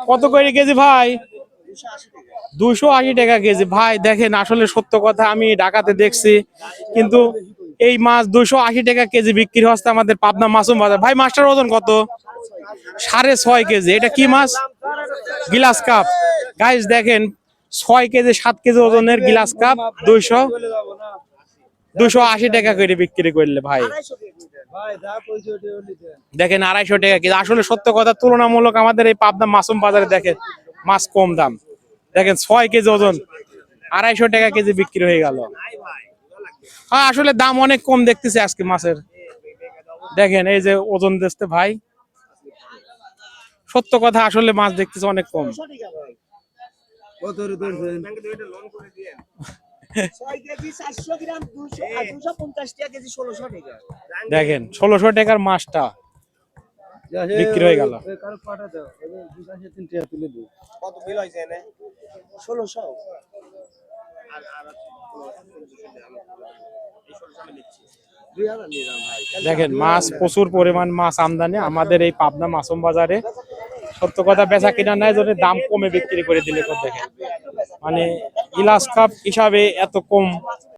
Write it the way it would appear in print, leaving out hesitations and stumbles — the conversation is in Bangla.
কত করে কেজি ভাই? 280 টাকা কেজি ভাই। দেখেন আসলে সত্য কথা, আমি ঢাকাতে দেখছি, কিন্তু এই মাছ 280 টাকা কেজি বিক্রি হচ্ছে আমাদের পাবনা মাসুম বাজার। ভাই মাছটার ওজন কত? 6.5 কেজি। এটা কি মাছ? গিলাস কাপ। গাইস দেখেন 6 কেজি 7 কেজি ওজনের গিলাস কাপ 280 টাকা করে বিক্রি করলে ভাই। দেখেন 250 টাকা কেজি। আসলে সত্য কথা, তুলনামূলক আমাদের এই পাবনা মাসুম বাজারে দেখেন মাছ কম দাম। দেখেন 6 কেজি ওজন 250 টাকা কেজি বিক্রি হয়ে গেল। হ্যাঁ আসলে দাম অনেক কম দেখতেছি আজকে মাছের। দেখেন এই যে ওজন দেখতে ভাই, সত্য কথা আসলে মাছ দেখতেছি অনেক কম। দেখেন 1600 টাকার মাছটা বিক্রি হয়ে গেল। দেখেন মাছ প্রচুর পরিমাণ মাছ আমদানি আমাদের এই পাবনা মাসুম বাজারে। সত্য কথা বেচা কিনা নাই যদি দাম কমে বিক্রি করে দিলে। দেখেন মানে গিলাস কাপ হিসাবে এত কম